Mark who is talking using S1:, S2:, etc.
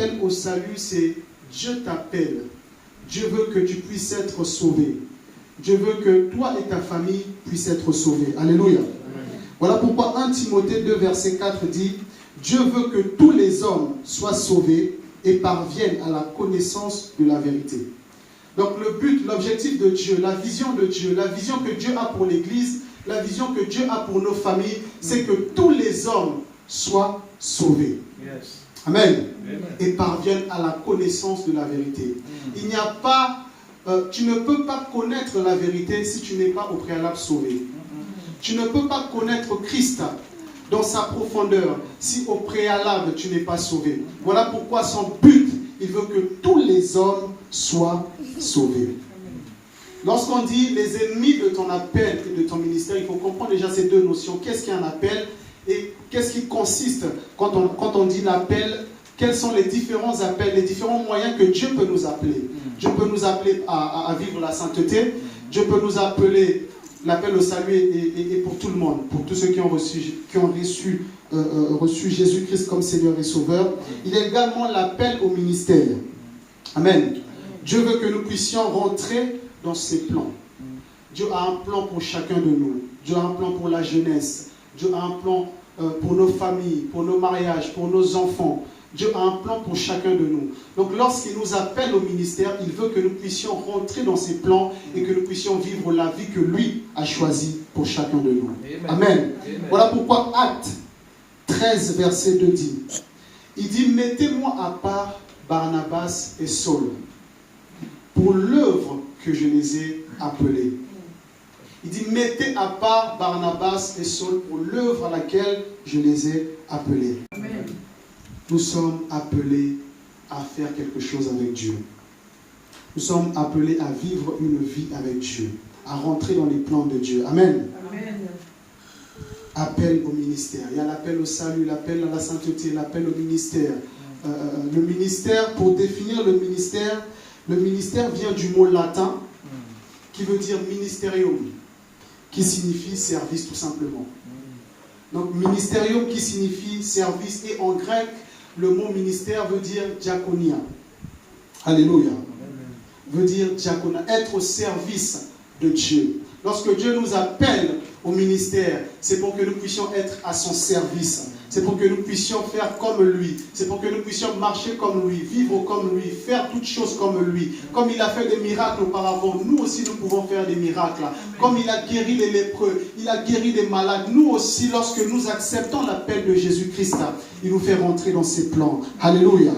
S1: l'appel au salut, c'est Dieu t'appelle. Dieu veut que tu puisses être sauvé. Dieu veut que toi et ta famille puissent être sauvés. Alléluia. Voilà pourquoi 1 Timothée 2, verset 4 dit « Dieu veut que tous les hommes soient sauvés et parviennent à la connaissance de la vérité. » Donc le but, l'objectif de Dieu, la vision de Dieu, la vision que Dieu a pour l'Église, la vision que Dieu a pour nos familles, c'est que tous les hommes soient sauvés. Yes. Amen. Amen. Et parviennent à la connaissance de la vérité. Il n'y a pas, tu ne peux pas connaître la vérité si tu n'es pas au préalable sauvé. Tu ne peux pas connaître Christ dans sa profondeur si au préalable tu n'es pas sauvé. Voilà pourquoi son but, il veut que tous les hommes soient sauvés. Lorsqu'on dit les ennemis de ton appel et de ton ministère, il faut comprendre déjà ces deux notions. Qu'est-ce qu'un appel et qu'est-ce qui consiste quand on dit l'appel? Quels sont les différents appels, les différents moyens que Dieu peut nous appeler? Dieu peut nous appeler à vivre la sainteté. Dieu peut nous appeler, l'appel au salut et pour tout le monde, pour tous ceux qui ont reçu Jésus-Christ comme Seigneur et Sauveur. Il y a également l'appel au ministère. Amen. Dieu veut que nous puissions rentrer dans ses plans. Dieu a un plan pour chacun de nous. Dieu a un plan pour la jeunesse. Dieu a un plan pour nos familles, pour nos mariages, pour nos enfants. Dieu a un plan pour chacun de nous. Donc lorsqu'il nous appelle au ministère, il veut que nous puissions rentrer dans ses plans et que nous puissions vivre la vie que lui a choisie pour chacun de nous. Amen. Amen. Amen. Voilà pourquoi Actes 13, verset 2 dit, il dit, mettez-moi à part Barnabas et Saul pour l'œuvre que je les ai appelés. Il dit, mettez à part Barnabas et Saul pour l'œuvre à laquelle je les ai appelés. Amen. Nous sommes appelés à faire quelque chose avec Dieu. Nous sommes appelés à vivre une vie avec Dieu, à rentrer dans les plans de Dieu. Amen. Amen. Appel au ministère. Il y a l'appel au salut, l'appel à la sainteté, l'appel au ministère. Le ministère, pour définir le ministère vient du mot latin qui veut dire ministerium, qui signifie service tout simplement. Donc ministerium qui signifie service, et en grec, le mot ministère veut dire diaconia. Alléluia. Veut dire diaconia, être au service de Dieu. Lorsque Dieu nous appelle au ministère, c'est pour que nous puissions être à son service. C'est pour que nous puissions faire comme lui. C'est pour que nous puissions marcher comme lui, vivre comme lui, faire toutes choses comme lui. Comme il a fait des miracles auparavant, nous aussi nous pouvons faire des miracles. Comme il a guéri les lépreux, il a guéri des malades. Nous aussi, lorsque nous acceptons l'appel de Jésus-Christ, il nous fait rentrer dans ses plans. Alléluia.